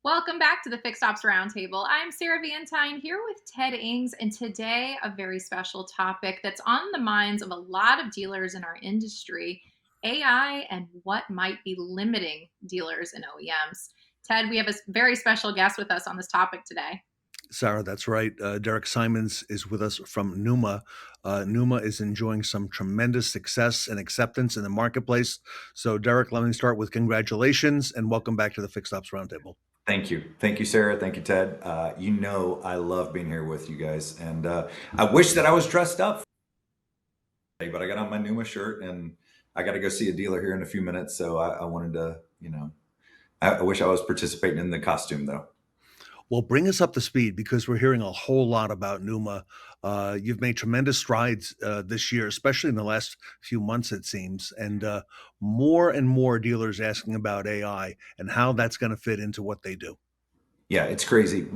Welcome back to the Fixed Ops Roundtable. I'm Sarah Vantine here with Ted Ings, and today a very special topic that's on the minds of a lot of dealers in our industry: AI and what might be limiting dealers and OEMs. Ted, we have a very special guest with us on this topic today. Sarah, that's right. Derek Simonds is with us from Numa. Numa is enjoying some tremendous success and acceptance in the marketplace. So, Derek, let me start with congratulations and welcome back to the Fixed Ops Roundtable. Thank you. Thank you, Sarah. Thank you, Ted. I love being here with you guys. And I wish that I was dressed up, but I got on my Numa shirt and I got to go see a dealer here in a few minutes. So I wanted to, I wish I was participating in the costume though. Well, bring us up to speed because we're hearing a whole lot about Numa. You've made tremendous strides this year, especially in the last few months, it seems, and more and more dealers asking about AI and how that's going to fit into what they do. Yeah, it's crazy.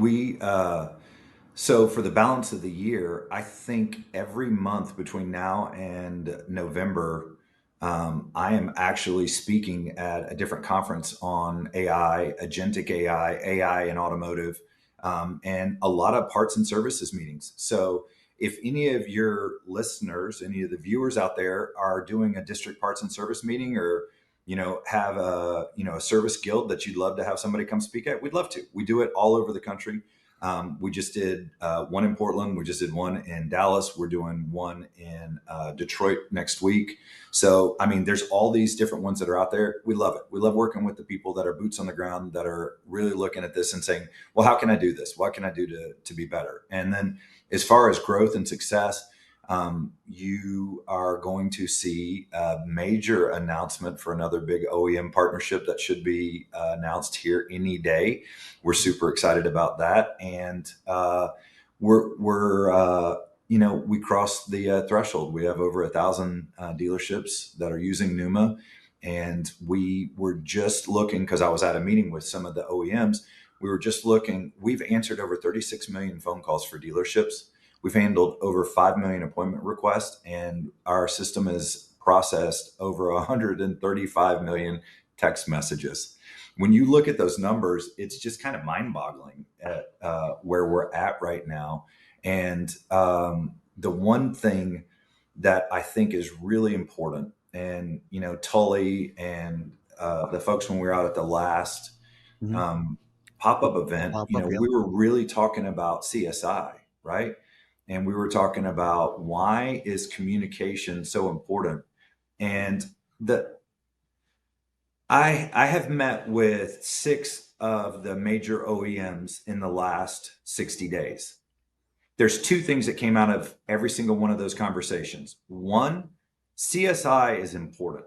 So for the balance of the year, I think every month between now and November, I am actually speaking at a different conference on AI, agentic AI, AI in automotive, and a lot of parts and services meetings. So if any of your listeners, any of the viewers out there are doing a district parts and service meeting or have a service guild that you'd love to have somebody come speak at, we'd love to. We do it all over the country. We just did one in Portland. We just did one in Dallas. We're doing one in Detroit next week. So, I mean, there's all these different ones that are out there. We love it. We love working with the people that are boots on the ground, that are really looking at this and saying, well, how can I do this? What can I do to be better? And then as far as growth and success, you are going to see a major announcement for another big OEM partnership that should be announced here any day. We're super excited about that, and we crossed the threshold. We have over 1,000 dealerships that are using Numa, and we were just looking because I was at a meeting with some of the OEMs. We were just looking. We've answered over 36 million phone calls for dealerships. We've handled over 5 million appointment requests, and our system has processed over 135 million text messages. When you look at those numbers, it's just kind of mind-boggling at where we're at right now. And the one thing that I think is really important, and Tully and the folks when we were out at the last pop-up event, Pop-up, yeah. we were really talking about CSI, right? And we were talking about why is communication so important. And I have met with 6 of the major OEMs in the last 60 days. There's 2 things that came out of every single one of those conversations. One, CSI is important,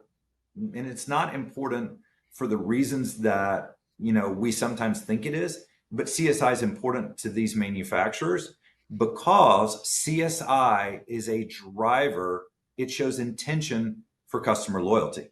and it's not important for the reasons that we sometimes think it is, but CSI is important to these manufacturers because CSI is a driver. It shows intention for customer loyalty.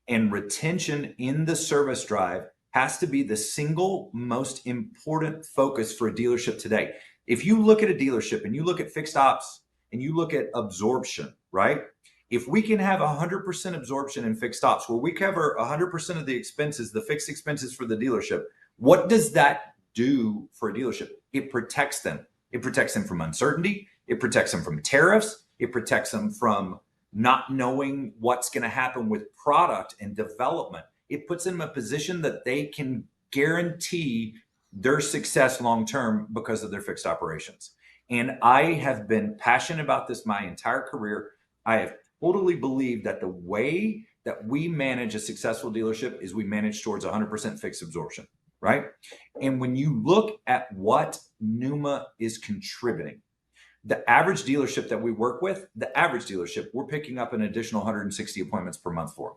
And retention in the service drive has to be the single most important focus for a dealership today. If you look at a dealership and you look at fixed ops and you look at absorption, right? If we can have 100% absorption in fixed ops, where we cover 100% of the expenses, the fixed expenses for the dealership, what does that do for a dealership? It protects them. It protects them from uncertainty. It protects them from tariffs. It protects them from not knowing what's going to happen with product and development. It puts them in a position that they can guarantee their success long-term because of their fixed operations. And I have been passionate about this my entire career. I have totally believed that the way that we manage a successful dealership is we manage towards 100% fixed absorption, right? And when you look at what Numa is contributing, the average dealership that we work with, we're picking up an additional 160 appointments per month for.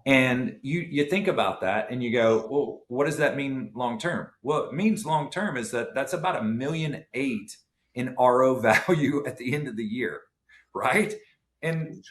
And you think about that and you go, well, what does that mean long-term? Well, it means long-term is that's about $1.8 million in RO value at the end of the year, right? And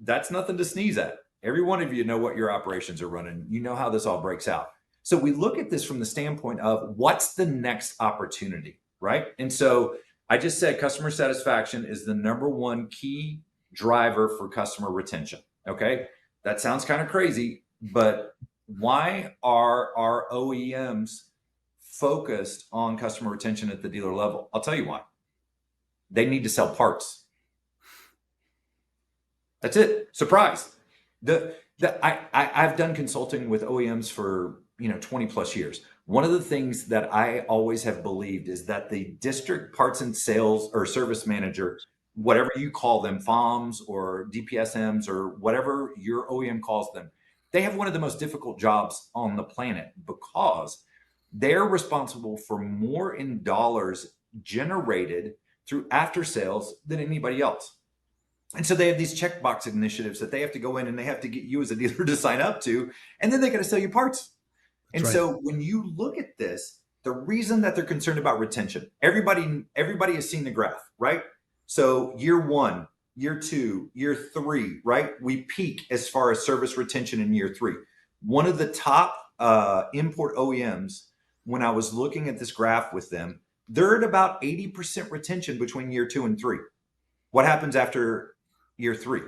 that's nothing to sneeze at. Every one of you know what your operations are running. You know how this all breaks out. So we look at this from the standpoint of what's the next opportunity, right? And so I just said customer satisfaction is the number one key driver for customer retention. Okay. That sounds kind of crazy, but why are our OEMs focused on customer retention at the dealer level. I'll tell you why. They need to sell parts. That's it. Surprise. I've done consulting with OEMs for 20 plus years. One of the things that I always have believed is that the district parts and sales or service manager, whatever you call them, FOMs or DPSMs or whatever your OEM calls them, they have one of the most difficult jobs on the planet because they're responsible for more in dollars generated through after sales than anybody else. And so they have these checkbox initiatives that they have to go in and they have to get you as a dealer to sign up to, and then they got to sell you parts. That's And right. so when you look at this, the reason that they're concerned about retention, everybody has seen the graph, right? So year 1, year 2, year 3, right? We peak as far as service retention in year 3. One of the top import OEMs, when I was looking at this graph with them, they're at about 80% retention between year 2 and 3. What happens after year 3?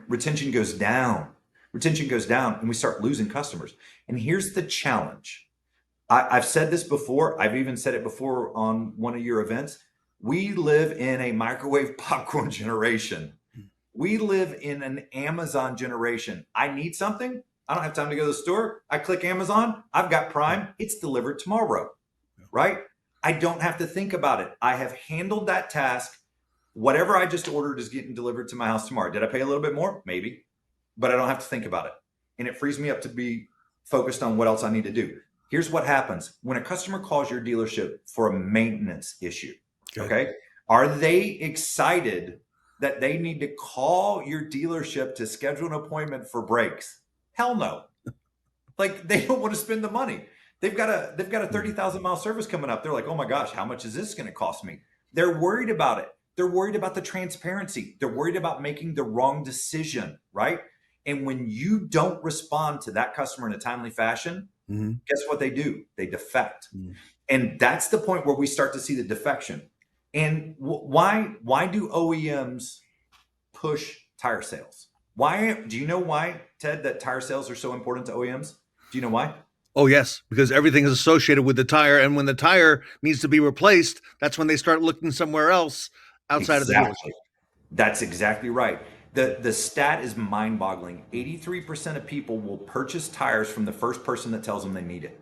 Retention goes down. Retention goes down and we start losing customers. And here's the challenge. I've said this before. I've even said it before on one of your events. We live in a microwave popcorn generation. We live in an Amazon generation. I need something. I don't have time to go to the store. I click Amazon. I've got Prime. It's delivered tomorrow, right? I don't have to think about it. I have handled that task. Whatever I just ordered is getting delivered to my house tomorrow. Did I pay a little bit more? Maybe, but I don't have to think about it. And it frees me up to be focused on what else I need to do. Here's what happens. When a customer calls your dealership for a maintenance issue, okay, are they excited that they need to call your dealership to schedule an appointment for brakes? Hell no. Like, they don't want to spend the money. They've got a 30,000 mile service coming up. They're like, oh my gosh, how much is this going to cost me? They're worried about it. They're worried about the transparency. They're worried about making the wrong decision, right? And when you don't respond to that customer in a timely fashion, guess what they do? They defect. And that's the point where we start to see the defection. And why do OEMs push tire sales? Why? Do you know why, Ted, that tire sales are so important to OEMs? Do you know why? Oh, yes, because everything is associated with the tire. And when the tire needs to be replaced, that's when they start looking somewhere else outside of the dealership. That's exactly right. The stat is mind-boggling. 83% of people will purchase tires from the first person that tells them they need it.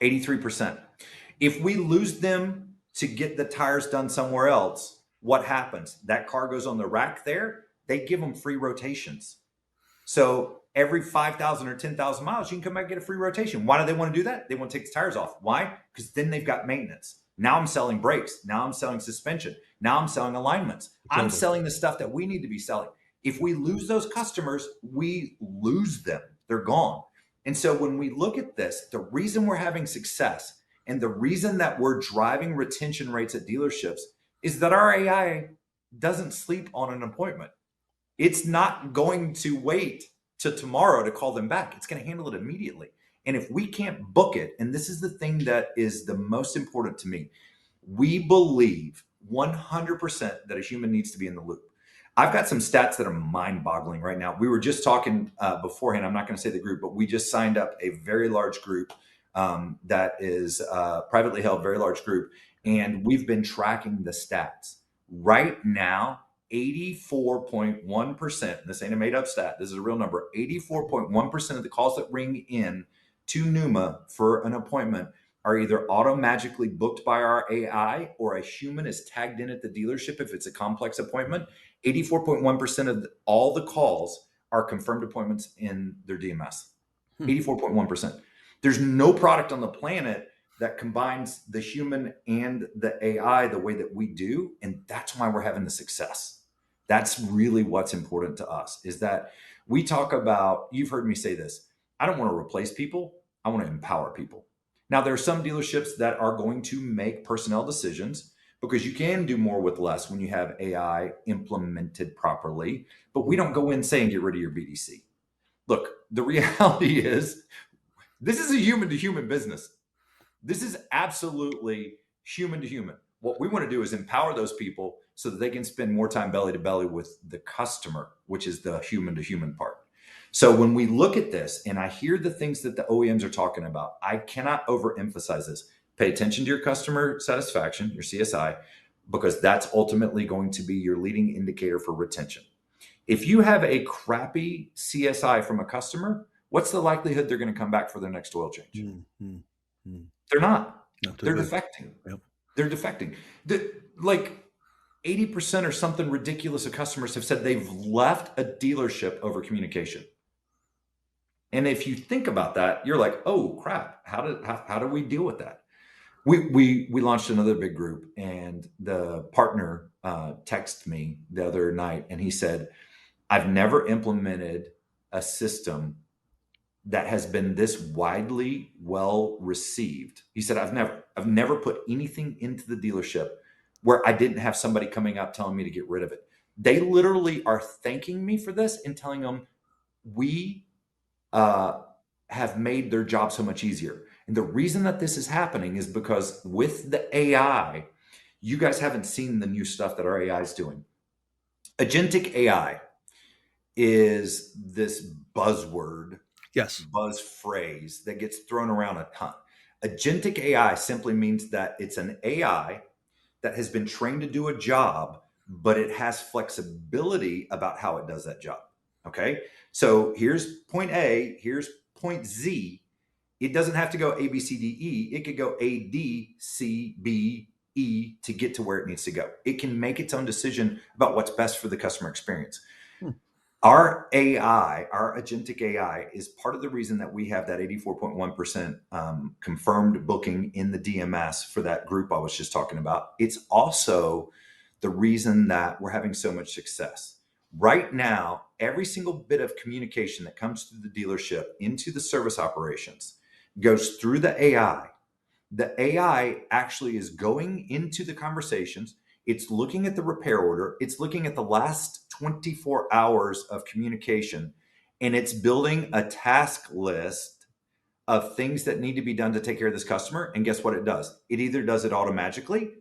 83%. If we lose them to get the tires done somewhere else, what happens? That car goes on the rack there. They give them free rotations. So every 5,000 or 10,000 miles, you can come back and get a free rotation. Why do they want to do that? They want to take the tires off. Why? Because then they've got maintenance. Now I'm selling brakes. Now I'm selling suspension. Now I'm selling alignments. I'm selling the stuff that we need to be selling. If we lose those customers, we lose them. They're gone. And so when we look at this, the reason we're having success and the reason that we're driving retention rates at dealerships is that our AI doesn't sleep on an appointment. It's not going to wait to tomorrow to call them back. It's going to handle it immediately. And if we can't book it, and this is the thing that is the most important to me, we believe 100% that a human needs to be in the loop. I've got some stats that are mind-boggling right now. We were just talking beforehand. I'm not going to say the group, but we just signed up a very large group that is privately held, very large group. And we've been tracking the stats. Right now, 84.1%, this ain't a made up stat, this is a real number, 84.1% of the calls that ring in to Numa for an appointment are either auto-magically booked by our AI or a human is tagged in at the dealership if it's a complex appointment. 84.1% of all the calls are confirmed appointments in their DMS. 84.1%. There's no product on the planet that combines the human and the AI the way that we do. And that's why we're having the success. That's really what's important to us, is that we talk about, you've heard me say this, I don't want to replace people. I want to empower people. Now, there are some dealerships that are going to make personnel decisions because you can do more with less when you have AI implemented properly, but we don't go in saying get rid of your BDC. Look, the reality is this is a human to human business. This is absolutely human to human. What we want to do is empower those people so that they can spend more time belly to belly with the customer, which is the human to human part. So when we look at this and I hear the things that the OEMs are talking about, I cannot overemphasize this. Pay attention to your customer satisfaction, your CSI, because that's ultimately going to be your leading indicator for retention. If you have a crappy CSI from a customer, what's the likelihood they're going to come back for their next oil change? Mm, mm, mm. They're not. Not too They're good. defecting. Yep. They're defecting. Like 80% or something ridiculous of customers have said they've left a dealership over communication. And if you think about that, you're like, oh crap, how do we deal with that? We launched another big group, and the partner texted me the other night, and he said, I've never implemented a system that has been this widely well received. He said, I've never put anything into the dealership where I didn't have somebody coming up telling me to get rid of it. They literally are thanking me for this and telling them we uh, have made their job so much easier. And the reason that this is happening is because with the AI, you guys haven't seen the new stuff that our AI is doing. Agentic AI is this buzzword, Yes. buzz phrase that gets thrown around a ton. Agentic AI simply means that it's an AI that has been trained to do a job, but it has flexibility about how it does that job. Okay. So here's point A, here's point Z. It doesn't have to go A, B, C, D, E. It could go A, D, C, B, E to get to where it needs to go. It can make its own decision about what's best for the customer experience. Hmm. Our AI, our agentic AI, is part of the reason that we have that 84.1% confirmed booking in the DMS for that group I was just talking about. It's also the reason that we're having so much success. Right now, every single bit of communication that comes through the dealership into the service operations goes through the AI. The AI actually is going into the conversations. It's looking at the repair order. It's looking at the last 24 hours of communication, and it's building a task list of things that need to be done to take care of this customer. And guess what it does? It either does it automatically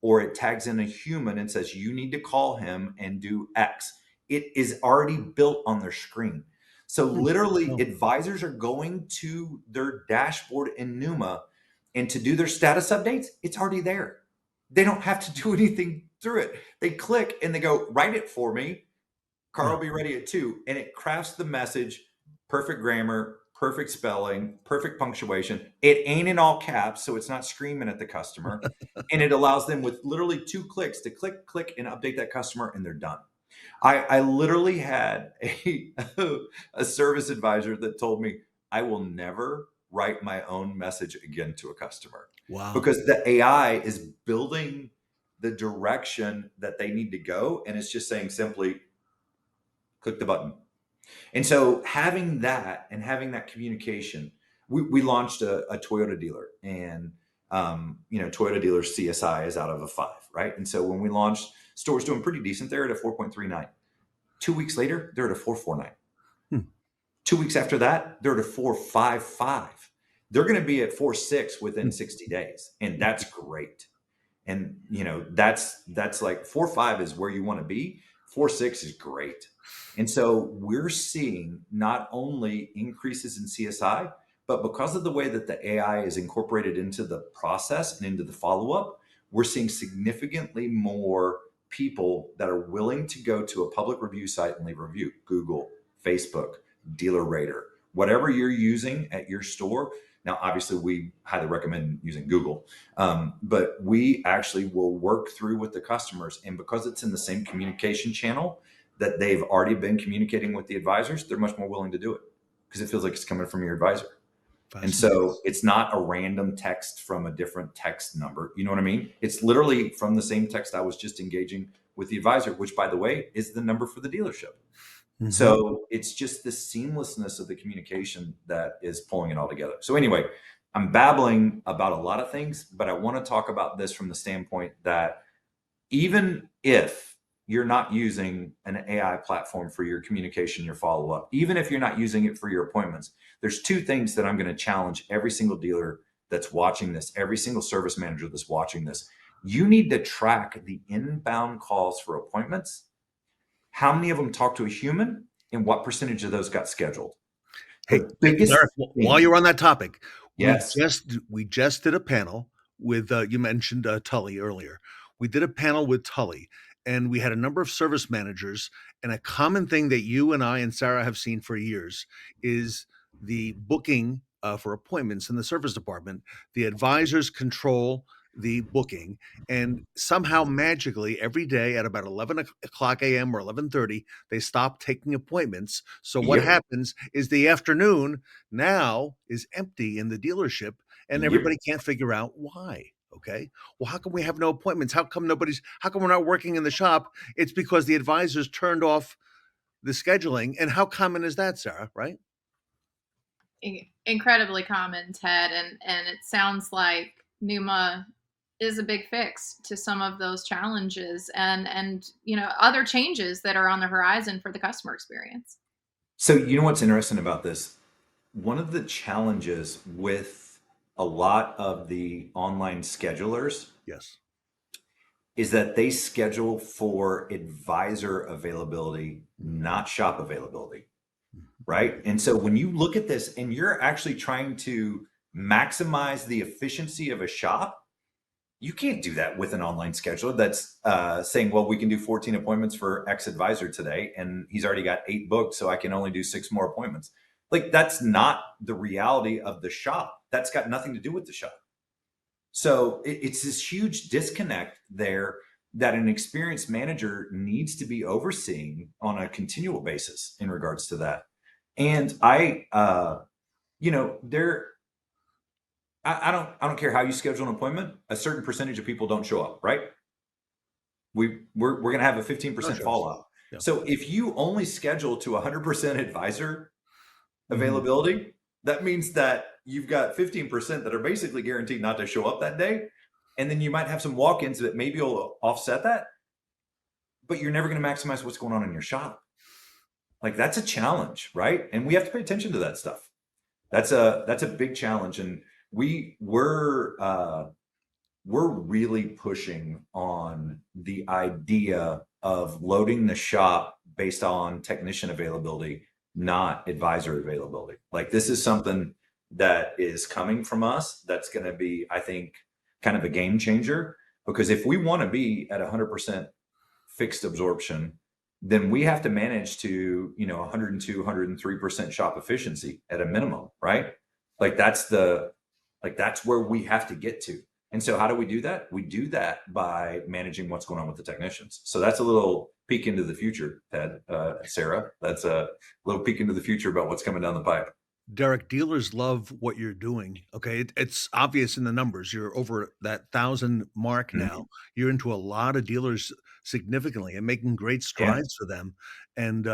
or it tags in a human and says, you need to call him and do X. It is already built on their screen. So Hmm. literally, Oh, advisors are going to their dashboard in Numa and to do their status updates, it's already there. They don't have to do anything through it. They click and they go, write it for me. Car yeah. will be ready at 2. And it crafts the message, perfect grammar, perfect spelling, perfect punctuation. It ain't in all caps, so it's not screaming at the customer. And it allows them with literally 2 clicks to click, click, and update that customer, and they're done. I literally had a service advisor that told me I will never write my own message again to a customer Wow. because the AI is building the direction that they need to go. And it's just saying simply click the button. And so having that and having that communication, we launched a Toyota dealer, and Toyota dealer CSI is out of a 5, right? And so when we launched, store's doing pretty decent. They're at a 4.39. 2 weeks later, they're at a 4.49. Hmm. 2 weeks after that, they're at a 4.55. They're going to be at 4.6 within Hmm. 60 days, and that's great. And that's like 4.5 is where you want to be. 4.6 is great. And so we're seeing not only increases in CSI, but because of the way that the AI is incorporated into the process and into the follow-up, we're seeing significantly more people that are willing to go to a public review site and leave a review. Google, Facebook, Dealer Rater, whatever you're using at your store. Now, obviously, we highly recommend using Google, but we actually will work through with the customers. And because it's in the same communication channel that they've already been communicating with the advisors, they're much more willing to do it because it feels like it's coming from your advisor. And Fascinating. so it's not a random text from a different text number. You know what I mean? It's literally from the same text I was just engaging with the advisor, which, by the way, is the number for the dealership. Hmm. So it's just the seamlessness of the communication that is pulling it all together. So anyway, I'm babbling about a lot of things, but I want to talk about this from the standpoint that even if you're not using an AI platform for your communication, your follow up, even if you're not using it for your appointments, there's 2 things that I'm going to challenge every single dealer that's watching this, every single service manager that's watching this. You need to track the inbound calls for appointments, how many of them talk to a human, and what percentage of those got scheduled? Hey, The hey, biggest Derek, while thing. you're on that topic, Yes. we just did a panel with you mentioned Tully earlier. We did a panel with Tully, and we had a number of service managers. And a common thing that you and I and Sarah have seen for years is the booking for appointments in the service department. The advisors control the booking, and somehow magically every day at about 11 o'clock a.m. or 11:30, they stop taking appointments. So what Yep. happens is the afternoon now is empty in the dealership, and Yep. everybody can't figure out why. Okay. Well, how come we have no appointments? How come we're not working in the shop? It's because the advisors turned off the scheduling. And how common is that, Sarah? Right? Incredibly common, Ted, and it sounds like Numa is a big fix to some of those challenges and other changes that are on the horizon for the customer experience. So, you know what's interesting about this? One of the challenges with a lot of the online schedulers Yes. is that they schedule for advisor availability, Mhm. not shop availability, Mhm. right? And so when you look at this and you're actually trying to maximize the efficiency of a shop, you can't do that with an online scheduler that's saying, well, we can do 14 appointments for X advisor today, and he's already got 8 booked, so I can only do 6 more appointments. Like, that's not the reality of the shop. That's got nothing to do with the shop. So it's this huge disconnect there that an experienced manager needs to be overseeing on a continual basis in regards to that. And there, I don't care how you schedule an appointment. A certain percentage of people don't show up, right? We're going to have a No 15% shows. fallout. Yeah. So if you only schedule to 100% advisor Mhm. availability, that means that you've got 15% that are basically guaranteed not to show up that day. And then you might have some walk-ins that maybe will offset that, but you're never going to maximize what's going on in your shop. Like, that's a challenge, right? And we have to pay attention to that stuff. That's a big challenge. And we're really pushing on the idea of loading the shop based on technician availability, not advisor availability. Like, this is something that is coming from us that's going to be, I think, kind of a game changer, because if we want to be at 100% fixed absorption, then we have to manage to, 102, 103% shop efficiency at a minimum, right? Like, that's where we have to get to. And so how do we do that? We do that by managing what's going on with the technicians. So that's a little peek into the future, Ted, Sarah. That's a little peek into the future about what's coming down the pipe. Derek, dealers love what you're doing. Okay. It's obvious in the numbers. You're over that 1,000 mark now. Mhm. You're into a lot of dealers significantly and making great Yeah. strides for them. And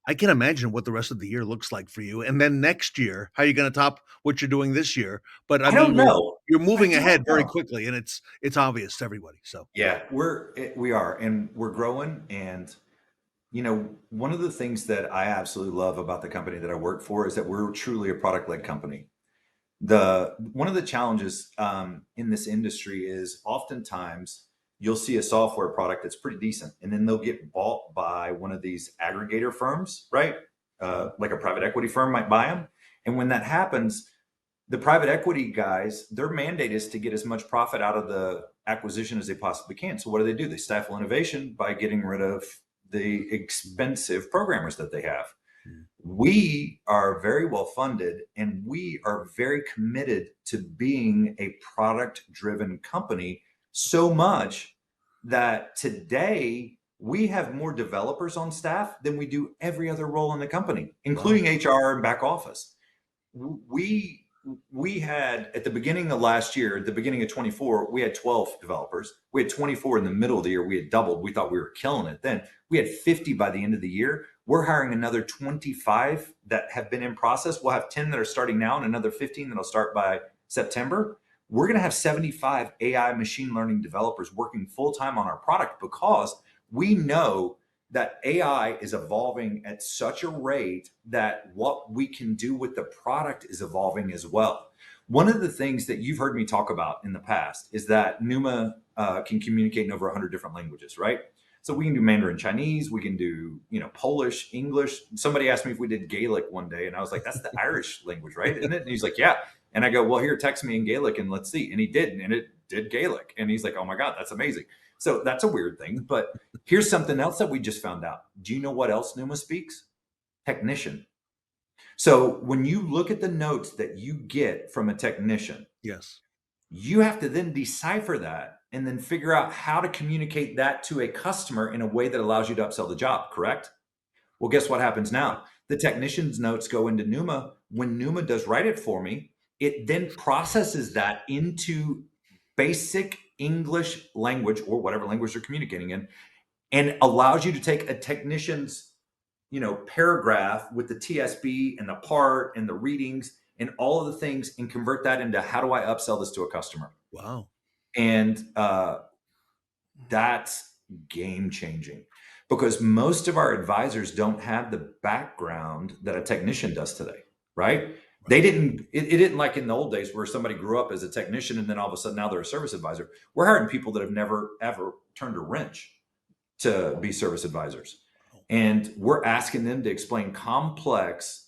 I can imagine what the rest of the year looks like for you. And then next year, how are you going to top what you're doing this year? But I I mean, don't know. you're I moving don't ahead very know. quickly, and it's obvious to everybody. So Yeah, we are, and we're growing. And one of the things that I absolutely love about the company that I work for is that we're truly a product-led company. The One of the challenges in this industry is oftentimes you'll see a software product that's pretty decent, and then they'll get bought by one of these aggregator firms, right? Mhm. Like a private equity firm might buy them, and when that happens, the private equity guys, their mandate is to get as much profit out of the acquisition as they possibly can. So what do? They stifle innovation by getting rid of the expensive programmers that they have. Mhm. We are very well funded, and we are very committed to being a product driven company, so much that today we have more developers on staff than we do every other role in the company, Wow. including HR and back office. We had, at the beginning of last year, at the beginning of 24, we had 12 developers. We had 24 in the middle of the year. We had doubled. We thought we were killing it. Then we had 50 by the end of the year. We're hiring another 25 that have been in process. We'll have 10 that are starting now and another 15 that'll start by September. We're going to have 75 AI machine learning developers working full time on our product, because we know that AI is evolving at such a rate that what we can do with the product is evolving as well. One of the things that you've heard me talk about in the past is that Numa can communicate in over 100 different languages, right? So we can do Mandarin Chinese, we can do, Polish, English. Somebody asked me if we did Gaelic one day, and I was like, that's the Irish language, right? Isn't it? And he's like, yeah. And I go, well, here, text me in Gaelic and let's see. And he did, and it did Gaelic. And he's like, oh my God, that's amazing. So that's a weird thing. But here's something else that we just found out. Do you know what else Numa speaks? Technician. So when you look at the notes that you get from a technician, Yes. you have to then decipher that and then figure out how to communicate that to a customer in a way that allows you to upsell the job, correct? Well, guess what happens now? The technician's notes go into Numa. When Numa does write it for me, it then processes that into basic English language or whatever language they're communicating in, and allows you to take a technician's paragraph with the TSB and the part and the readings and all of the things and convert that into how do I upsell this to a customer? Wow. And that's game changing because most of our advisors don't have the background that a technician does today, right? They didn't, it didn't like in the old days where somebody grew up as a technician and then all of a sudden now they're a service advisor. We're hiring people that have never, ever turned a wrench to be service advisors. And we're asking them to explain complex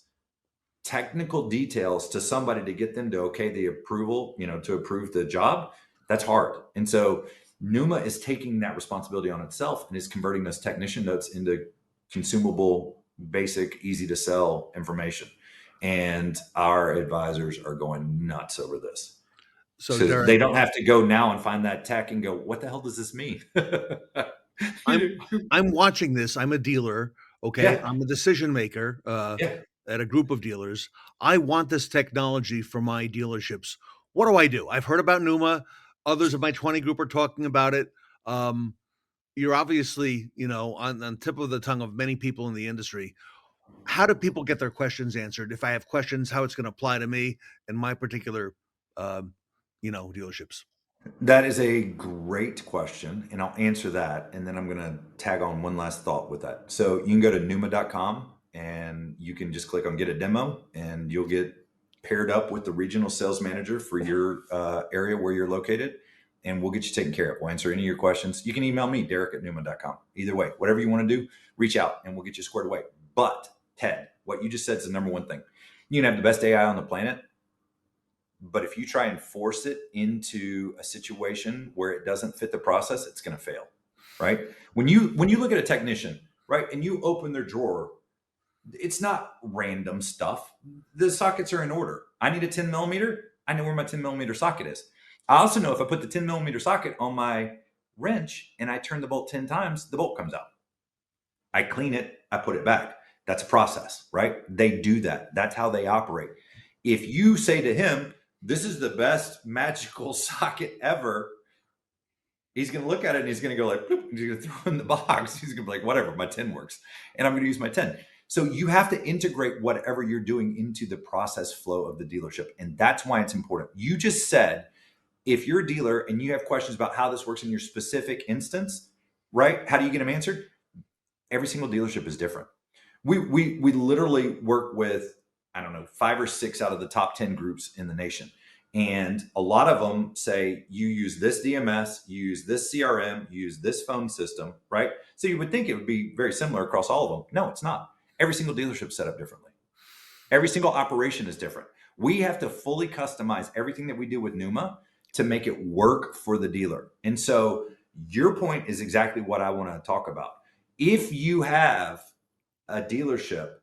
technical details to somebody to get them to okay the approval, to approve the job. That's hard. And so Numa is taking that responsibility on itself and is converting those technician notes into consumable, basic, easy to sell information. And our advisors are going nuts over this. So So Derek, they don't have to go now and find that tech and go, what the hell does this mean? I'm watching this. I'm a dealer. Okay. Yeah. I'm a decision maker Yeah. at a group of dealers. I want this technology for my dealerships. What do I do? I've heard about Numa. Others of my 20 group are talking about it. You're obviously, on tip of the tongue of many people in the industry. How do people get their questions answered? If I have questions, how it's going to apply to me and my particular, dealerships. That is a great question, and I'll answer that. And then I'm going to tag on one last thought with that. So you can go to numa.com and you can just click on get a demo, and you'll get paired up with the regional sales manager for your area where you're located, and we'll get you taken care of. We'll answer any of your questions. You can email me, Derek@numa.com. Either way, whatever you want to do, reach out and we'll get you squared away. But Ted, what you just said is the number one thing. You can have the best AI on the planet, but if you try and force it into a situation where it doesn't fit the process, it's going to fail, right? When you look at a technician, right, and you open their drawer, it's not random stuff. The sockets are in order. I need a 10 millimeter. I know where my 10 millimeter socket is. I also know if I put the 10 millimeter socket on my wrench and I turn the bolt 10 times, the bolt comes out. I clean it, I put it back. That's a process, right? They do that. That's how they operate. If you say to him, this is the best magical socket ever, he's going to look at it and he's going to go like, bloop, he's going to throw in the box. He's going to be like, whatever, my 10 works. And I'm going to use my 10. So you have to integrate whatever you're doing into the process flow of the dealership. And that's why it's important. You just said, if you're a dealer and you have questions about how this works in your specific instance, right? How do you get them answered? Every single dealership is different. We literally work with, I don't know, 5 or 6 out of the top 10 groups in the nation. And a lot of them say, you use this DMS, you use this CRM, you use this phone system, right? So you would think it would be very similar across all of them. No, it's not. Every single dealership is set up differently. Every single operation is different. We have to fully customize everything that we do with Numa to make it work for the dealer. And so your point is exactly what I want to talk about. If you have a dealership,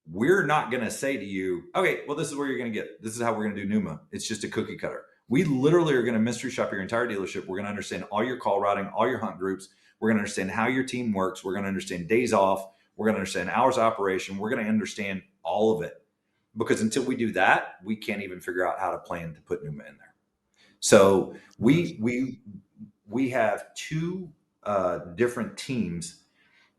we're not going to say to you, okay, well, this is where you're going to get. This is how we're going to do Numa. It's just a cookie cutter. We literally are going to mystery shop your entire dealership. We're going to understand all your call routing, all your hunt groups. We're going to understand how your team works. We're going to understand days off. We're going to understand hours of operation. We're going to understand all of it. Because until we do that, we can't even figure out how to plan to put Numa in there. So we have 2 different teams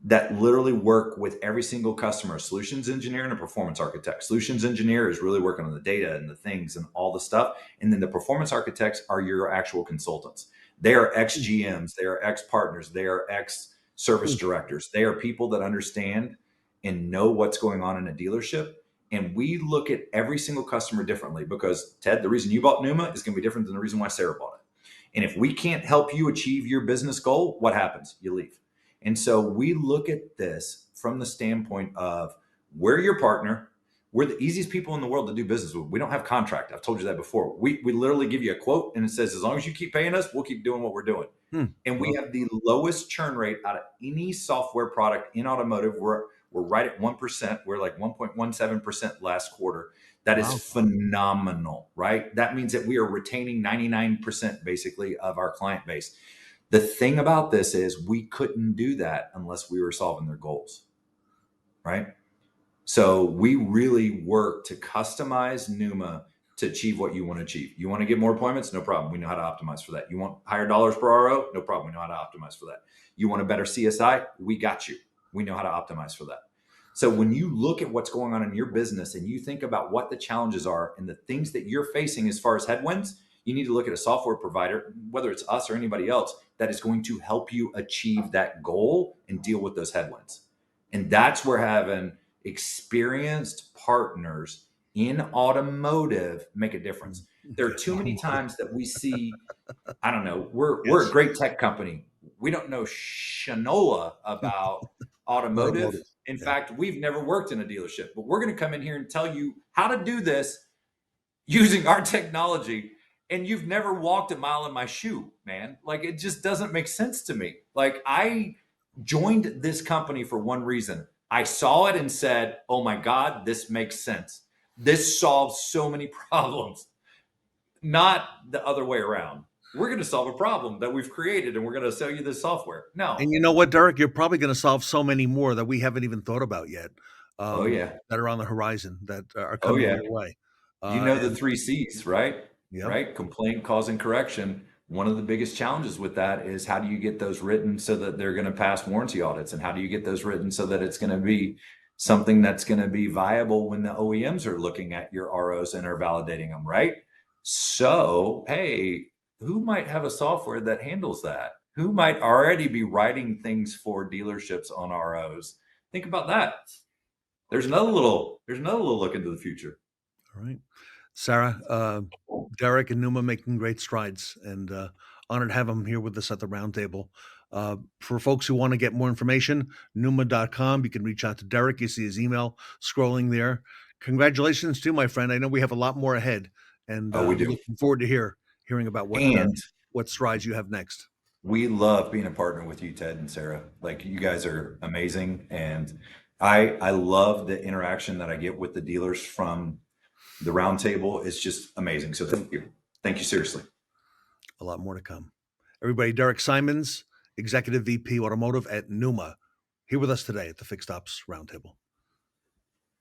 that literally work with every single customer, a solutions engineer and a performance architect. Solutions engineer is really working on the data and the things and all the stuff. And then the performance architects are your actual consultants. They are ex-GMs, they are ex-partners, they are ex-service directors. They are people that understand and know what's going on in a dealership. And we look at every single customer differently because, Ted, the reason you bought Numa is going to be different than the reason why Sarah bought it. And if we can't help you achieve your business goal, what happens? You leave. And so we look at this from the standpoint of we're your partner. We're the easiest people in the world to do business with. We don't have contract. I've told you that before. We literally give you a quote and it says, as long as you keep paying us, we'll keep doing what we're doing. And we Well, have the lowest churn rate out of any software product in automotive. We're right at 1%. We're like 1.17% last quarter. That is wow. phenomenal, right? That means that we are retaining 99% basically of our client base. The thing about this is we couldn't do that unless we were solving their goals, right? So we really work to customize Numa to achieve what you want to achieve. You want to get more appointments? No problem. We know how to optimize for that. You want higher dollars per RO? No problem. We know how to optimize for that. You want a better CSI? We got you. We know how to optimize for that. So when you look at what's going on in your business and you think about what the challenges are and the things that you're facing as far as headwinds, you need to look at a software provider, whether it's us or anybody else, that is going to help you achieve that goal and deal with those headwinds. And that's where having experienced partners in automotive make a difference. There are too many times that we see, I don't know, we're a Yes. great tech company. We don't know shanola about automotive. Automotive. In Yeah. fact, we've never worked in a dealership, but we're going to come in here and tell you how to do this using our technology. And you've never walked a mile in my shoe, man. Like, it just doesn't make sense to me. Like, I joined this company for one reason. I saw it and said, oh my God, this makes sense. This solves so many problems, not the other way around. We're going to solve a problem that we've created and we're going to sell you this software. No. And you know what, Derek? You're probably going to solve so many more that we haven't even thought about yet, Oh, yeah. that are on the horizon that are Oh, coming yeah. your way. You know the And three C's, right? yep. Right? Complaint, cause, and correction. One of the biggest challenges with that is how do you get those written so that they're going to pass warranty audits? And how do you get those written so that it's going to be something that's going to be viable when the OEMs are looking at your ROs and are validating them, right? So, hey, who might have a software that handles that? Who might already be writing things for dealerships on ROs? Think about that. There's another little look into the future. All right. Sarah, Derek and Numa making great strides, and honored to have them here with us at the roundtable. For folks who want to get more information, numa.com. You can reach out to Derek. You see his email scrolling there. Congratulations too, my friend. I know we have a lot more ahead, and Oh, we we're do. looking forward to hearing about And what strides you have next. we love being a partner with you, Ted and Sarah. Like, you guys are amazing. And I love the interaction that I get with the dealers from the roundtable. It's just amazing. So thank you. Thank you, seriously. A lot more to come. Everybody, Derek Simonds, Executive VP Automotive at Numa, here with us today at the Fixed Ops Roundtable.